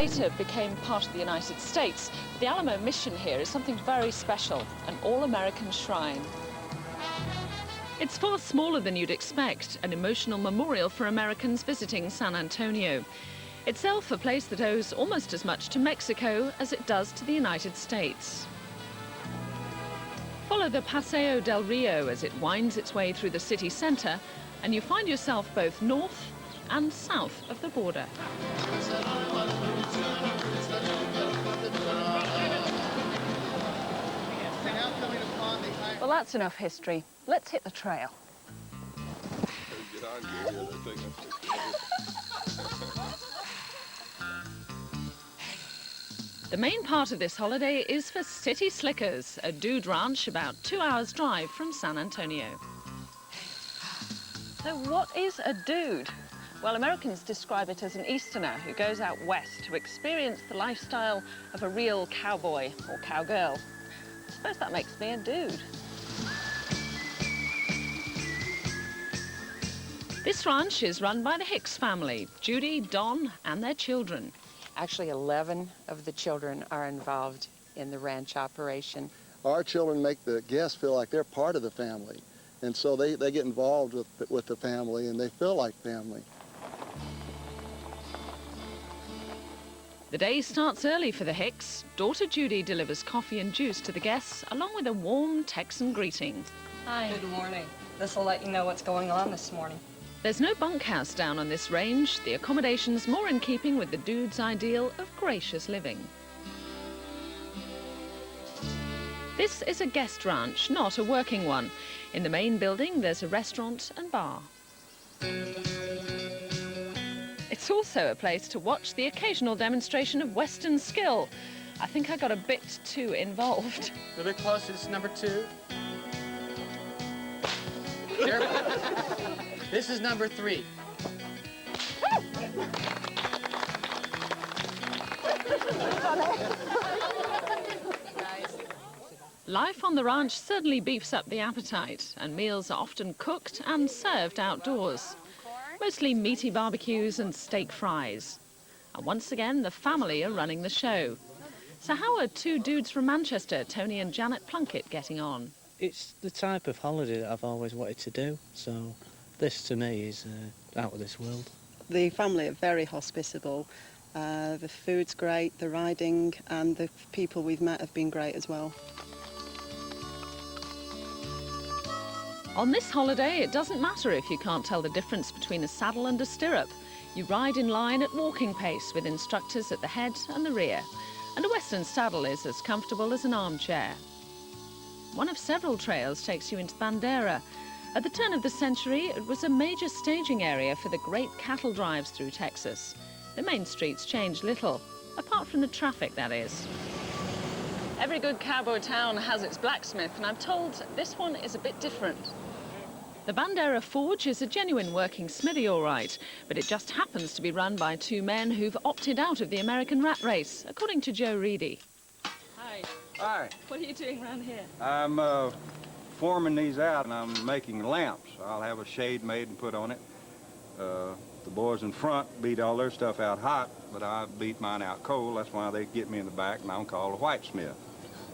Later became part of the United States. The Alamo mission here is something very special, an all-American shrine. It's far smaller than you'd expect, an emotional memorial for Americans visiting San Antonio. Itself a place that owes almost as much to Mexico as it does to the United States. Follow the Paseo del Rio as it winds its way through the city centre, and you find yourself both north and south of the border. Well, that's enough history. Let's hit the trail. The main part of this holiday is for City Slickers, a dude ranch about 2 hours' drive from San Antonio. So what is a dude? Well, Americans describe it as an Easterner who goes out west to experience the lifestyle of a real cowboy or cowgirl. I suppose that makes me a dude. This ranch is run by the Hicks family, Judy, Don, and their children. Actually, 11 of the children are involved in the ranch operation. Our children make the guests feel like they're part of the family, and so they get involved with the family, and they feel like family. The day starts early for the Hicks. Daughter Judy delivers coffee and juice to the guests, along with a warm Texan greeting. Hi. Good morning. This will let you know what's going on this morning. There's no bunkhouse down on this range. The accommodation's more in keeping with the dude's ideal of gracious living. This is a guest ranch, not a working one. In the main building, there's a restaurant and bar. It's also a place to watch the occasional demonstration of Western skill. I think I got a bit too involved. A little bit closer, it's number 2. Careful. This is number 3. Life on the ranch certainly beefs up the appetite, and meals are often cooked and served outdoors. Mostly meaty barbecues and steak fries. And once again, the family are running the show. So how are two dudes from Manchester, Tony and Janet Plunkett, getting on? It's the type of holiday that I've always wanted to do, so this to me is out of this world. The family are very hospitable. The food's great, the riding and the people we've met have been great as well. On this holiday, it doesn't matter if you can't tell the difference between a saddle and a stirrup. You ride in line at walking pace with instructors at the head and the rear. And a Western saddle is as comfortable as an armchair. One of several trails takes you into Bandera. At the turn of the century, it was a major staging area for the great cattle drives through Texas. The main streets changed little, apart from the traffic, that is. Every good cowboy town has its blacksmith, and I'm told this one is a bit different. The Bandera Forge is a genuine working smithy, all right, but it just happens to be run by two men who've opted out of the American rat race, according to Joe Reedy. Hi. Hi. What are you doing around here? I'm forming these out, and I'm making lamps. I'll have a shade made and put on it. The boys in front beat all their stuff out hot, but I beat mine out cold. That's why they get me in the back, and I'm called a whitesmith.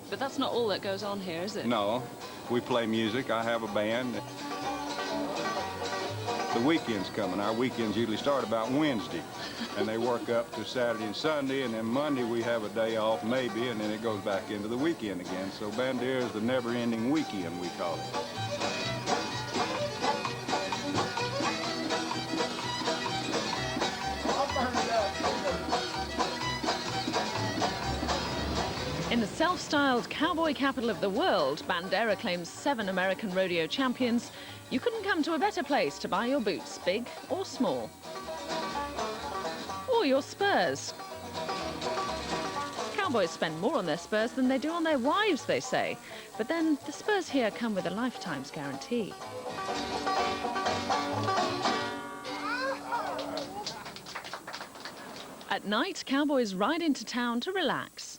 But that's not all that goes on here, is it? No, we play music. I have a band. The weekend's coming. Our weekends usually start about Wednesday, and they work up to Saturday and Sunday, and then Monday we have a day off maybe, and then it goes back into the weekend again. So Bandera is the never-ending weekend, we call it. In the self-styled cowboy capital of the world, Bandera claims 7 American rodeo champions. You couldn't come to a better place to buy your boots, big or small. Or your spurs. Cowboys spend more on their spurs than they do on their wives, they say. But then the spurs here come with a lifetime's guarantee. At night, cowboys ride into town to relax.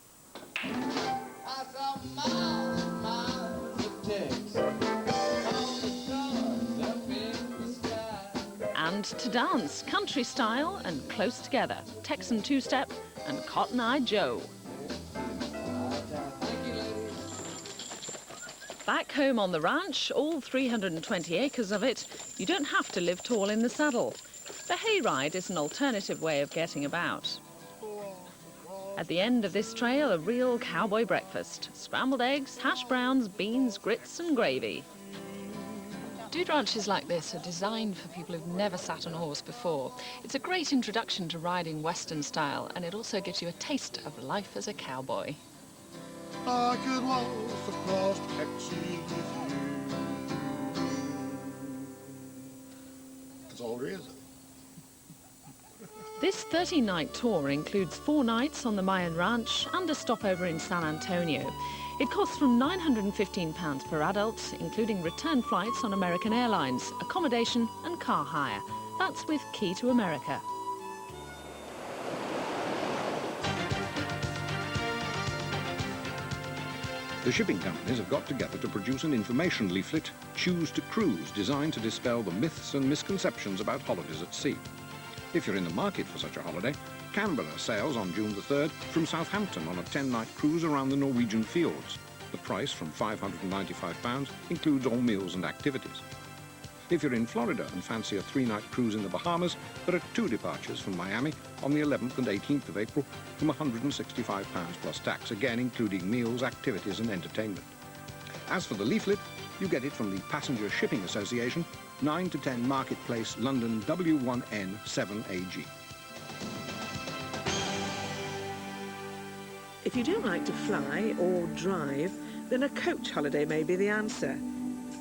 And to dance, country style and close together. Texan two-step and Cotton Eye Joe. Back home on the ranch, all 320 acres of it, you don't have to live tall in the saddle. The hayride is an alternative way of getting about. At the end of this trail, a real cowboy breakfast. Scrambled eggs, hash browns, beans, grits and gravy. Dude ranches like this are designed for people who've never sat on a horse before. It's a great introduction to riding Western style, and it also gives you a taste of life as a cowboy. I could walk across Texas with you. That's all there is. This 30-night tour includes 4 nights on the Mayan Ranch and a stopover in San Antonio. It costs from £915 per adult, including return flights on American Airlines, accommodation and car hire. That's with Key to America. The shipping companies have got together to produce an information leaflet, Choose to Cruise, designed to dispel the myths and misconceptions about holidays at sea. If you're in the market for such a holiday, Canberra sails on June the 3rd from Southampton on a 10-night cruise around the Norwegian fjords. The price, from £595, includes all meals and activities. If you're in Florida and fancy a 3-night cruise in the Bahamas, there are 2 departures from Miami on the 11th and 18th of April from £165 plus tax, again including meals, activities and entertainment. As for the leaflet, you get it from the Passenger Shipping Association, 9 to 10 Marketplace, London, W1N 7AG. If you don't like to fly or drive, then a coach holiday may be the answer.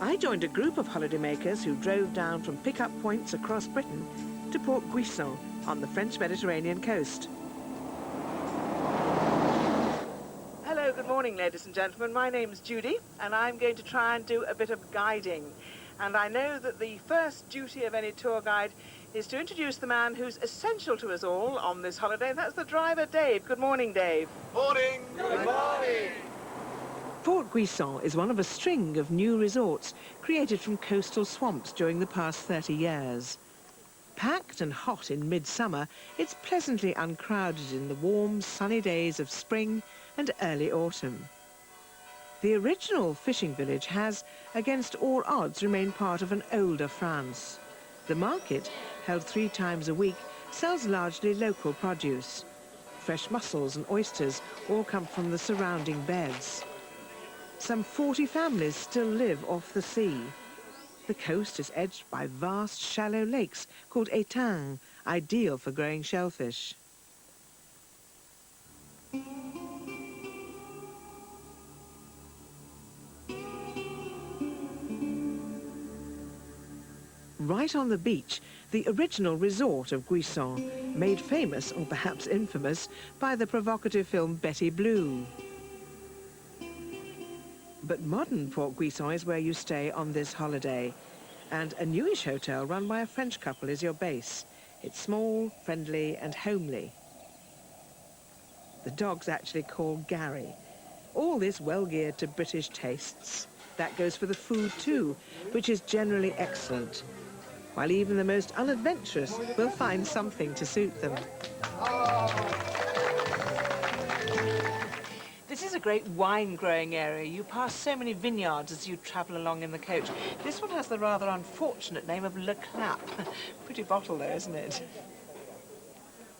I joined a group of holidaymakers who drove down from pick-up points across Britain to Port Guisson on the French Mediterranean coast. Hello, good morning, ladies and gentlemen. My name's Judy, and I'm going to try and do a bit of guiding. And I know that the first duty of any tour guide is to introduce the man who's essential to us all on this holiday. That's the driver, Dave. Good morning, Dave. Morning. Good morning. Port Guisson is one of a string of new resorts created from coastal swamps during the past 30 years. Packed and hot in midsummer, it's pleasantly uncrowded in the warm, sunny days of spring and early autumn. The original fishing village has, against all odds, remained part of an older France. The market, held 3 times a week, sells largely local produce. Fresh mussels and oysters all come from the surrounding beds. Some 40 families still live off the sea. The coast is edged by vast, shallow lakes called étangs, ideal for growing shellfish. Right on the beach, the original resort of Guisson, made famous, or perhaps infamous, by the provocative film Betty Blue. But modern Port Guisson is where you stay on this holiday, and a newish hotel run by a French couple is your base. It's small, friendly and homely. The dog's actually called Gary. All this well geared to British tastes. That goes for the food too, which is generally excellent, while even the most unadventurous will find something to suit them. This is a great wine-growing area. You pass so many vineyards as you travel along in the coach. This one has the rather unfortunate name of Le Clap. Pretty bottle, though, isn't it?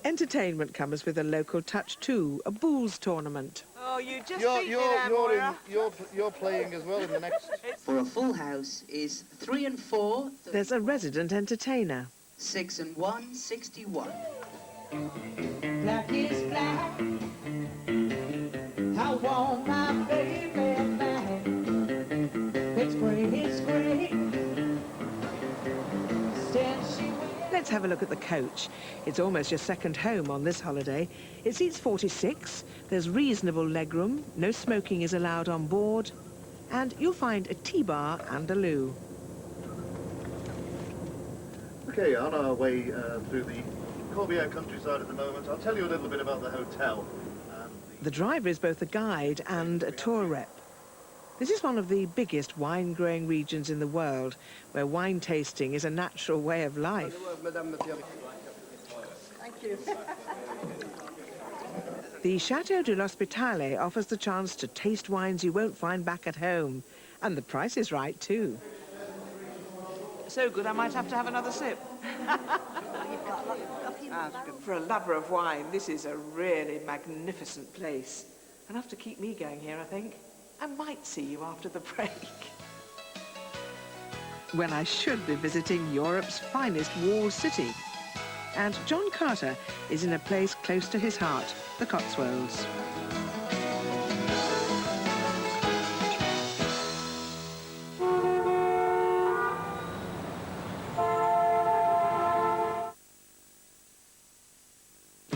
Entertainment comes with a local touch, too, a bowls tournament. Oh, you just beat me there, Moira. You're playing as well in the next. For a full house is 3 and 4. There's a resident entertainer. 6 and 1, 61. Black is black. I want my baby back. It's spring is spring. Let's have a look at the coach. It's almost your second home on this holiday. It seats 46, there's reasonable legroom, no smoking is allowed on board, and you'll find a tea bar and a loo. Okay, on our way through the Corbière countryside at the moment, I'll tell you a little bit about the hotel. The driver is both a guide and a tour rep. This is one of the biggest wine-growing regions in the world, where wine tasting is a natural way of life. Thank you. The Chateau de l'Hospitale offers the chance to taste wines you won't find back at home. And the price is right, too. So good, I might have to have another sip. For a lover of wine, this is a really magnificent place. Enough to keep me going here, I think. I might see you after the break. When I should be visiting Europe's finest walled city. And John Carter is in a place close to his heart, the Cotswolds.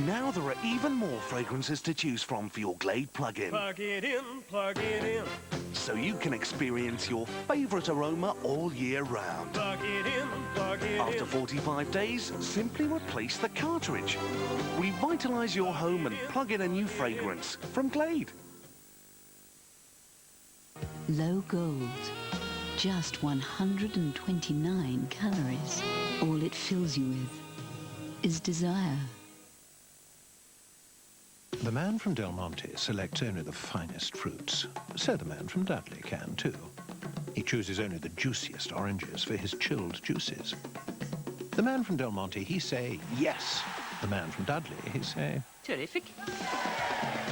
Now there are even more fragrances to choose from for your Glade plug-in. Plug it in, plug it in. So you can experience your favourite aroma all year round. Plug it in, plug it in. After 45 days, simply replace the cartridge. Revitalise your home and plug in a new fragrance from Glade. Low gold. Just 129 calories. All it fills you with is desire. The man from Del Monte selects only the finest fruits. So the man from Dudley can too. He chooses only the juiciest oranges for his chilled juices. The man from Del Monte, he say yes. The man from Dudley, he say... Terrific.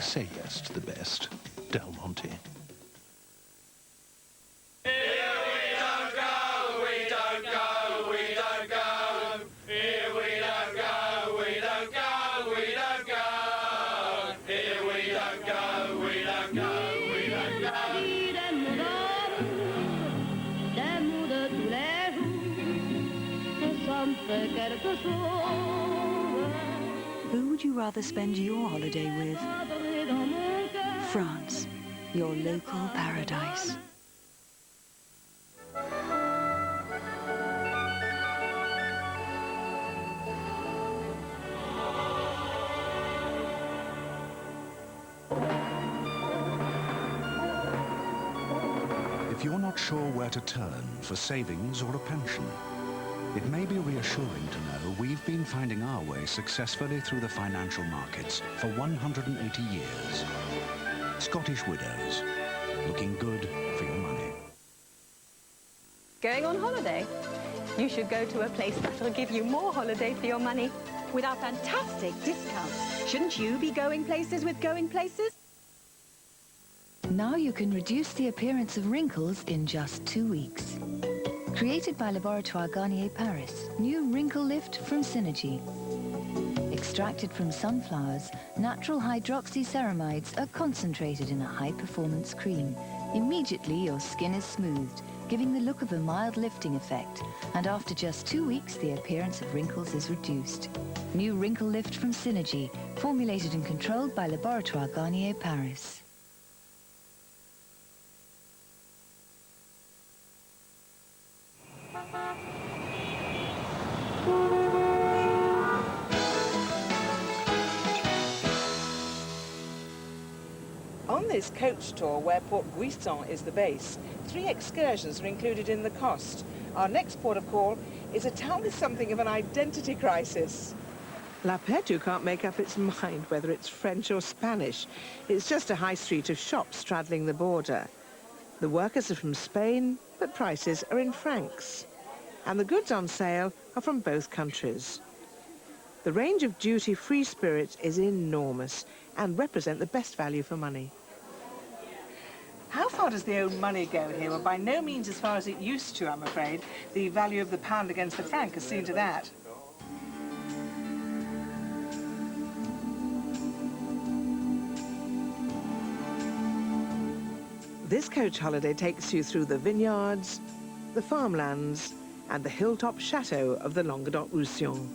Say yes to the best. Del Monte. Who would you rather spend your holiday with? France, your local paradise. If you're not sure where to turn for savings or a pension, it may be reassuring to know we've been finding our way successfully through the financial markets for 180 years. Scottish Widows, looking good for your money. Going on holiday? You should go to a place that'll give you more holiday for your money with our fantastic discounts. Shouldn't you be going places with Going Places? Now you can reduce the appearance of wrinkles in just 2 weeks. Created by Laboratoire Garnier Paris, new wrinkle lift from Synergy. Extracted from sunflowers, natural hydroxyceramides are concentrated in a high-performance cream. Immediately your skin is smoothed, giving the look of a mild lifting effect. And after just 2 weeks, the appearance of wrinkles is reduced. New wrinkle lift from Synergy, formulated and controlled by Laboratoire Garnier Paris. On this coach tour, where Port Guisson is the base, 3 excursions are included in the cost. Our next port of call is a town with something of an identity crisis. La Pertu can't make up its mind whether it's French or Spanish. It's just a high street of shops straddling the border. The workers are from Spain, but prices are in francs. And the goods on sale are from both countries. The range of duty-free spirits is enormous and represent the best value for money. How far does the old money go here? Well, by no means as far as it used to, I'm afraid. The value of the pound against the franc has seen to that. This coach holiday takes you through the vineyards, the farmlands, and the hilltop chateau of the Languedoc-Roussillon.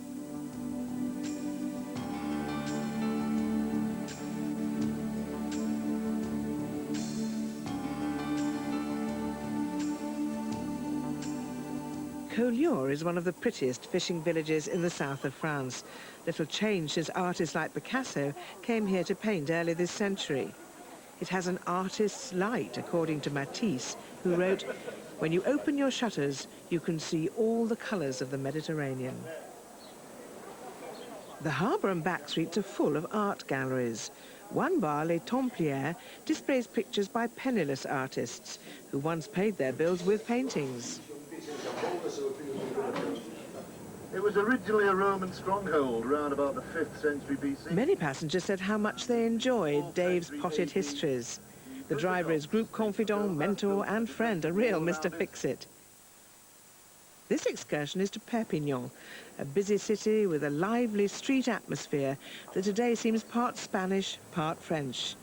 Collioure is one of the prettiest fishing villages in the south of France. Little change since artists like Picasso came here to paint early this century. It has an artist's light, according to Matisse, who wrote, "When you open your shutters, you can see all the colours of the Mediterranean." The harbour and back streets are full of art galleries. One bar, Les Templiers, displays pictures by penniless artists who once paid their bills with paintings. It was originally a Roman stronghold around about the 5th century BC. Many passengers said how much they enjoyed Dave's potted histories. The driver is group confidant, mentor and friend, a real Mr. Fix-It. This excursion is to Perpignan, a busy city with a lively street atmosphere that today seems part Spanish, part French,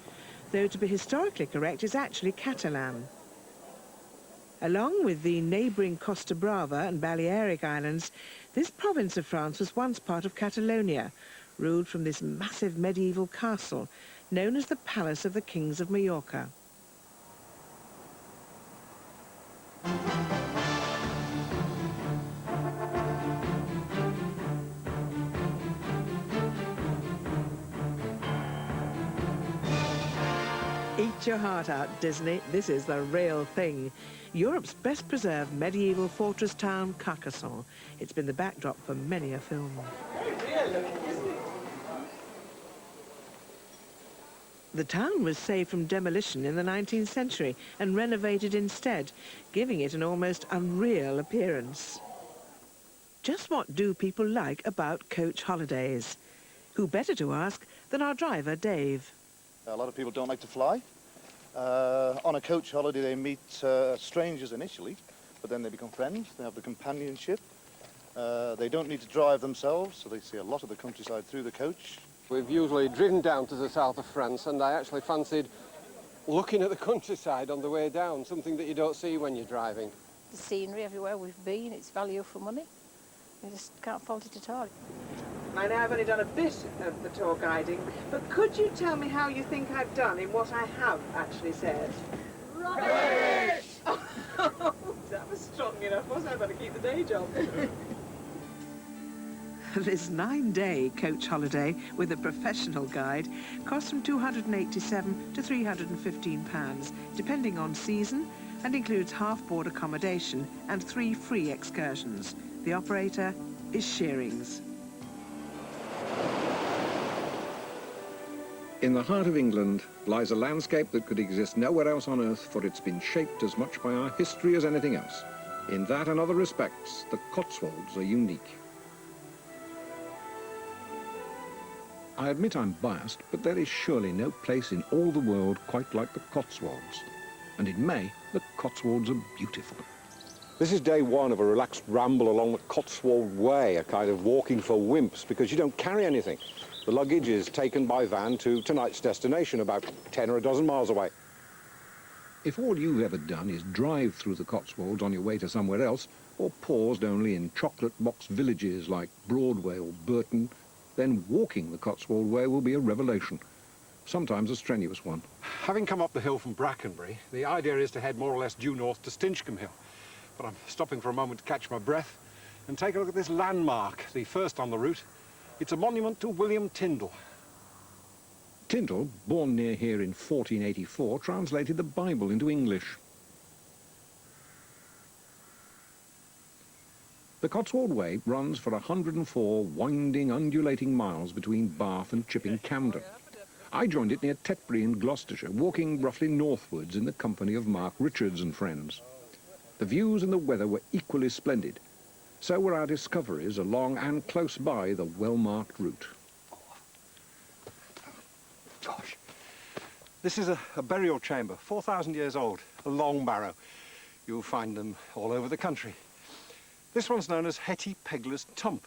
though to be historically correct is actually Catalan. Along with the neighbouring Costa Brava and Balearic Islands, this province of France was once part of Catalonia, ruled from this massive medieval castle, known as the Palace of the Kings of Mallorca. Eat your heart out, Disney. This is the real thing. Europe's best preserved medieval fortress town, Carcassonne. It's been the backdrop for many a film. The town was saved from demolition in the 19th century and renovated instead, giving it an almost unreal appearance. Just what do people like about coach holidays? Who better to ask than our driver, Dave? A lot of people don't like to fly. On a coach holiday, they meet strangers initially, but then they become friends. They have the companionship. They don't need to drive themselves, so they see a lot of the countryside through the coach. We've usually driven down to the south of France, and I actually fancied looking at the countryside on the way down, something that you don't see when you're driving. The scenery everywhere we've been, it's value for money. You just can't fault it at all. I know I've only done a bit of the tour guiding, but could you tell me how you think I've done in what I have actually said? Rubbish! Oh, that was strong enough, wasn't I? I better keep the day job. This 9-day coach holiday with a professional guide costs from £287 to £315, depending on season, and includes half-board accommodation and 3 free excursions. The operator is Shearings. In the heart of England lies a landscape that could exist nowhere else on earth, for it's been shaped as much by our history as anything else. In that and other respects, the Cotswolds are unique. I admit I'm biased, but there is surely no place in all the world quite like the Cotswolds. And in May, the Cotswolds are beautiful. This is day one of a relaxed ramble along the Cotswold Way, a kind of walking for wimps, because you don't carry anything. The luggage is taken by van to tonight's destination, about 10 or a dozen miles away. If all you've ever done is drive through the Cotswolds on your way to somewhere else, or paused only in chocolate box villages like Broadway or Burton, then walking the Cotswold Way will be a revelation, sometimes a strenuous one. Having come up the hill from Brackenbury, the idea is to head more or less due north to Stinchcombe Hill. But I'm stopping for a moment to catch my breath and take a look at this landmark, the first on the route. It's a monument to William Tyndall. Tyndall, born near here in 1484, translated the Bible into English. The Cotswold Way runs for 104 winding, undulating miles between Bath and Chipping Campden. I joined it near Tetbury in Gloucestershire, walking roughly northwards in the company of Mark Richards and friends. The views and the weather were equally splendid. So were our discoveries along and close by the well-marked route. Gosh, this is a burial chamber, 4,000 years old, a long barrow. You'll find them all over the country. This one's known as Hetty Pegler's Tump.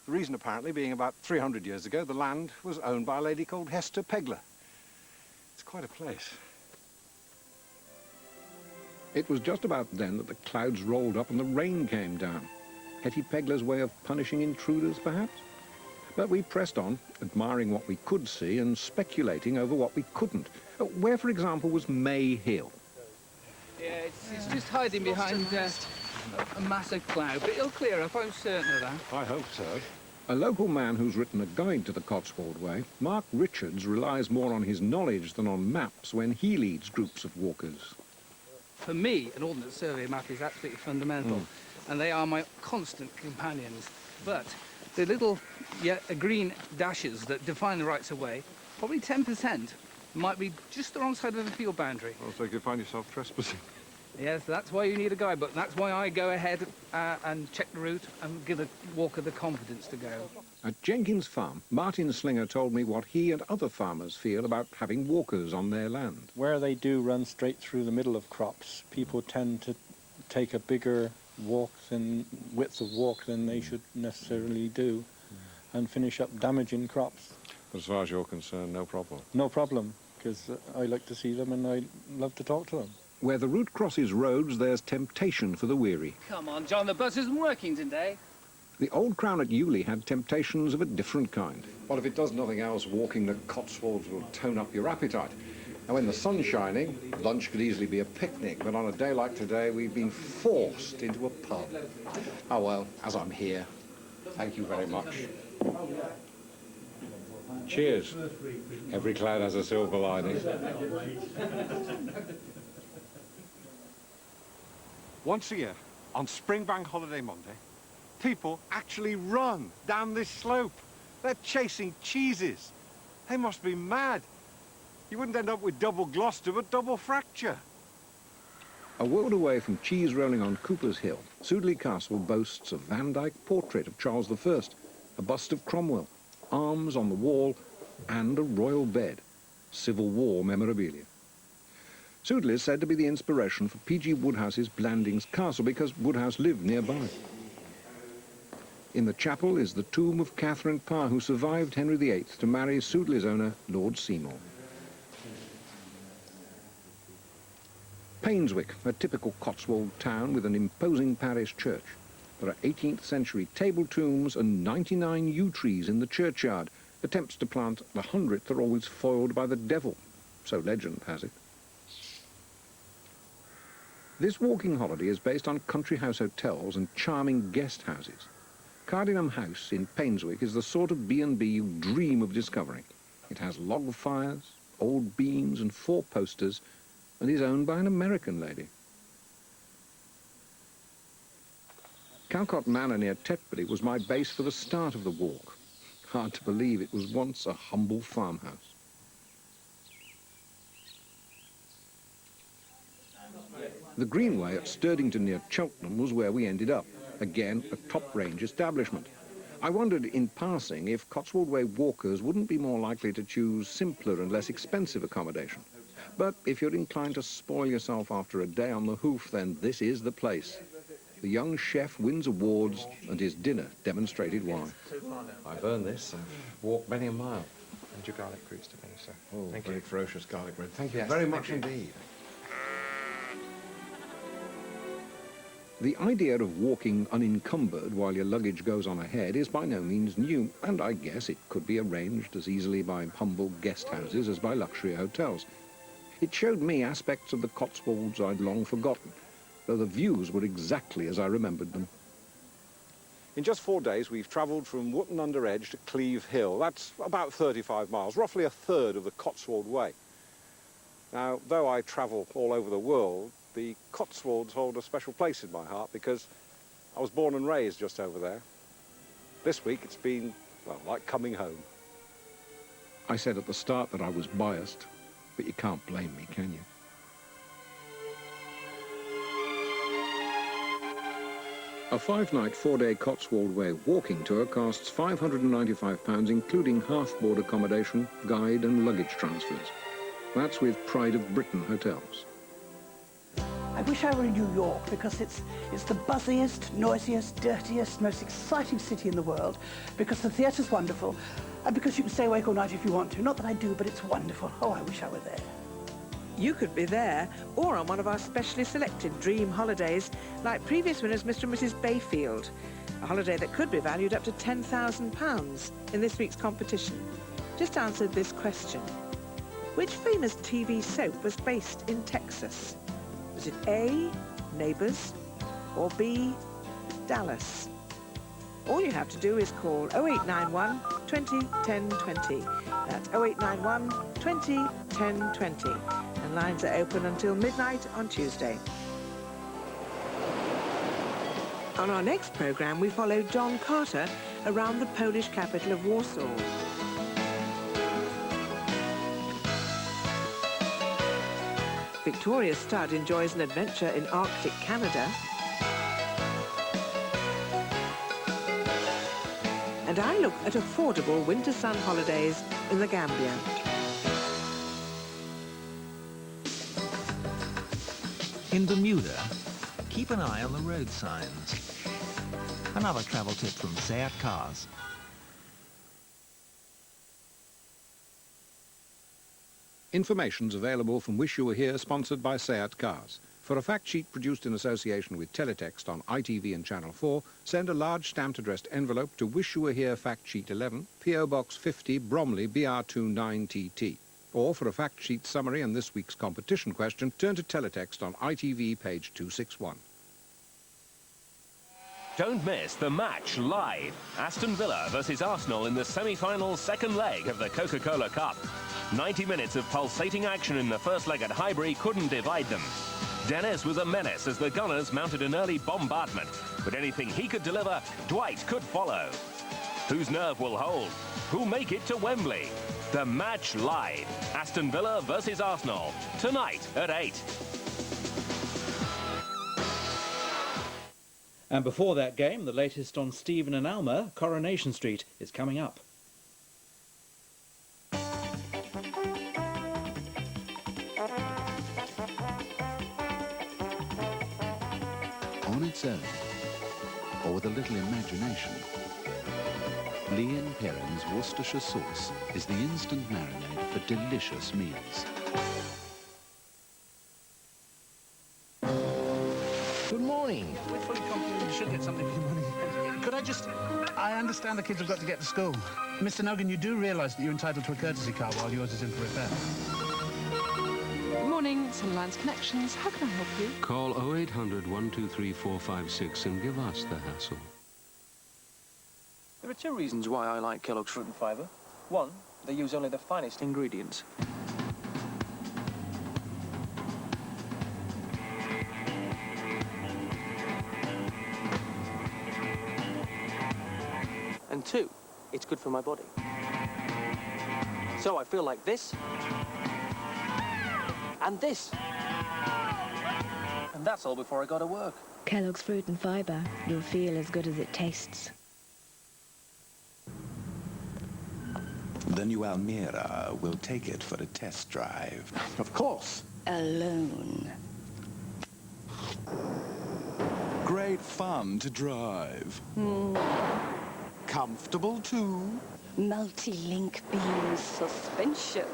The reason apparently being about 300 years ago, the land was owned by a lady called Hester Pegler. It's quite a place. It was just about then that the clouds rolled up and the rain came down. Hetty Pegler's way of punishing intruders, perhaps? But we pressed on, admiring what we could see and speculating over what we couldn't. Where, for example, was May Hill? Yeah, it's just hiding behind a massive cloud, but it'll clear up, I'm certain of that. I hope so. A local man who's written a guide to the Cotswold Way, Mark Richards relies more on his knowledge than on maps when he leads groups of walkers. For me, an ordnance survey map is absolutely fundamental, and they are my constant companions. But the little green dashes that define the rights of way, probably 10% might be just the wrong side of the field boundary. Also, you could find yourself trespassing. Yes, that's why you need a guidebook. That's why I go ahead and check the route and give the walker the confidence to go. At Jenkins Farm, Martin Slinger told me what he and other farmers feel about having walkers on their land. Where they do run straight through the middle of crops, people tend to take a bigger width of walk than they should necessarily do and finish up damaging crops. As far as you're concerned, no problem. No problem, because I like to see them and I love to talk to them. Where the route crosses roads, there's temptation for the weary. Come on, John, the bus isn't working today. The old crown at Ewley had temptations of a different kind. Well, if it does nothing else, walking the Cotswolds will tone up your appetite. Now, when the sun's shining, lunch could easily be a picnic, but on a day like today, we've been forced into a pub. Oh, well, as I'm here, thank you very much. Cheers. Every cloud has a silver lining. Once a year, on Springbank Holiday Monday, people actually run down this slope. They're chasing cheeses. They must be mad. You wouldn't end up with double Gloucester, but double fracture. A world away from cheese rolling on Cooper's Hill, Sudeley Castle boasts a Van Dyck portrait of Charles I, a bust of Cromwell, arms on the wall, and a royal bed. Civil War memorabilia. Sudeley is said to be the inspiration for P.G. Woodhouse's Blandings Castle because Woodhouse lived nearby. In the chapel is the tomb of Catherine Parr, who survived Henry VIII to marry Sudeley's owner, Lord Seymour. Painswick, a typical Cotswold town with an imposing parish church. There are 18th century table tombs and 99 yew trees in the churchyard. Attempts to plant the 100th are always foiled by the devil, so legend has it. This walking holiday is based on country house hotels and charming guest houses. Cardinham House in Painswick is the sort of B&B you dream of discovering. It has log fires, old beams and 4 posters, and is owned by an American lady. Calcott Manor near Tetbury was my base for the start of the walk. Hard to believe it was once a humble farmhouse. The Greenway at Sturdington near Cheltenham was where we ended up. Again, a top-range establishment. I wondered in passing if Cotswold Way walkers wouldn't be more likely to choose simpler and less expensive accommodation. But if you're inclined to spoil yourself after a day on the hoof, then this is the place. The young chef wins awards, and his dinner demonstrated why. I've earned this and walked many a mile. And your garlic grease to finish, sir. Oh, Thank very you. ferocious garlic bread. Thank you Yes, very thank much you. indeed. The idea of walking unencumbered while your luggage goes on ahead is by no means new, and I guess it could be arranged as easily by humble guest houses as by luxury hotels. It showed me aspects of the Cotswolds I'd long forgotten, though the views were exactly as I remembered them. In just 4 days, we've travelled from Wootton Under Edge to Cleeve Hill. That's about 35 miles, roughly a third of the Cotswold Way. Now, though I travel all over the world, the Cotswolds hold a special place in my heart because I was born and raised just over there. This week it's been, well, like coming home. I said at the start that I was biased, but you can't blame me, can you? A 5-night, 4-day Cotswold Way walking tour costs £595, including half-board accommodation, guide and luggage transfers. That's with Pride of Britain hotels. I wish I were in New York because it's the buzziest, noisiest, dirtiest, most exciting city in the world, because the theatre's wonderful and because you can stay awake all night if you want to. Not that I do, but it's wonderful. Oh, I wish I were there. You could be there or on one of our specially selected dream holidays, like previous winners Mr. and Mrs. Bayfield, a holiday that could be valued up to £10,000 in this week's competition. Just answered this question. Which famous TV soap was based in Texas? Was it A, Neighbours, or B, Dallas? All you have to do is call 0891 20 10 20. That's 0891 20 10 20. And lines are open until midnight on Tuesday. On our next programme, we follow John Carter around the Polish capital of Warsaw. Victoria Studd enjoys an adventure in Arctic Canada. And I look at affordable winter sun holidays in the Gambia. In Bermuda, keep an eye on the road signs. Another travel tip from Seat Cars. Information's available from Wish You Were Here, sponsored by Seat Cars. For a fact sheet produced in association with Teletext on ITV and Channel 4, send a large stamped addressed envelope to Wish You Were Here Fact Sheet 11, P.O. Box 50, Bromley, BR29TT. Or for a fact sheet summary and this week's competition question, turn to Teletext on ITV page 261. Don't miss the match live. Aston Villa versus Arsenal in the semi-final second leg of the Coca-Cola Cup. 90 minutes of pulsating action in the first leg at Highbury couldn't divide them. Dennis was a menace as the Gunners mounted an early bombardment, but anything he could deliver, Dwight could follow. Whose nerve will hold? Who'll make it to Wembley? The match live. Aston Villa versus Arsenal. Tonight at 8. And before that game, the latest on Stephen and Alma, Coronation Street, is coming up. On its own, or with a little imagination, Lee & Perrin's Worcestershire sauce is the instant marinade for delicious meals. Good morning. We're fully confident you should get something for your money. Could I understand the kids have got to get to school. Mr. Nogan, you do realise that you're entitled to a courtesy car while yours is in for repair. Good morning, it's Alliance Connections. How can I help you? Call 0800 123 456 and give us the hassle. There are two reasons why I like Kellogg's Fruit and Fibre. One, they use only the finest ingredients. And two, it's good for my body. So I feel like this, and this. And that's all before I go to work. Kellogg's Fruit and Fibre. You'll feel as good as it tastes. The new Almira will take it for a test drive. Of course. Alone. Great fun to drive. Comfortable too. Multi-link beam suspension.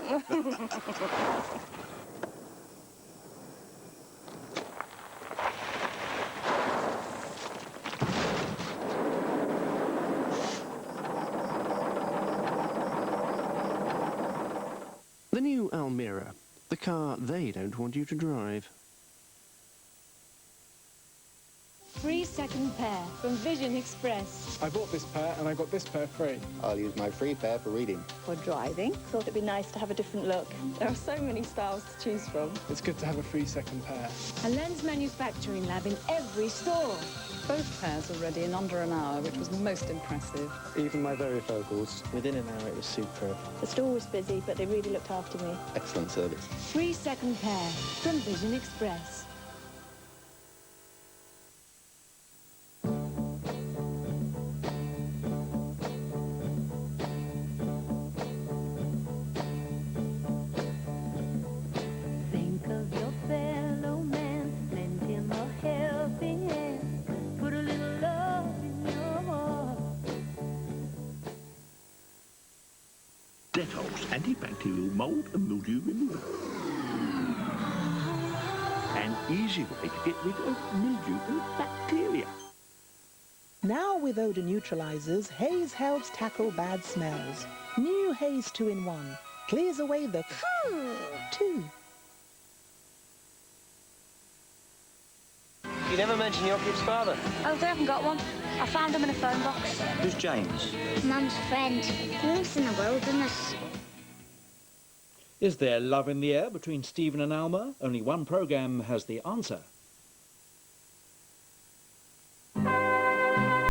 The new Almira, the car they don't want you to drive. Free second pair from Vision Express. I bought this pair and I got this pair free. I'll use my free pair for reading. For driving, thought it'd be nice to have a different look. There are so many styles to choose from. It's good to have a free second pair. A lens manufacturing lab in every store. Both pairs were ready in under an hour, which was most impressive. Even my varifocals. Within an hour it was superb. The store was busy, but they really looked after me. Excellent service. Free second pair from Vision Express. Think of your fellow man, lend him a helping hand, put a little love in your heart. Dettol's antibacterial mold and mildew remover. An easy way to get rid of mildew and bacteria. Now with odor neutralizers, Haze helps tackle bad smells. New Haze 2-in-1 clears away the 2. You never mention your kid's father. Oh, they haven't got one. I found him in a phone box. Who's James? Mum's friend. He lives in the wilderness. Is there love in the air between Stephen and Alma? Only one programme has the answer.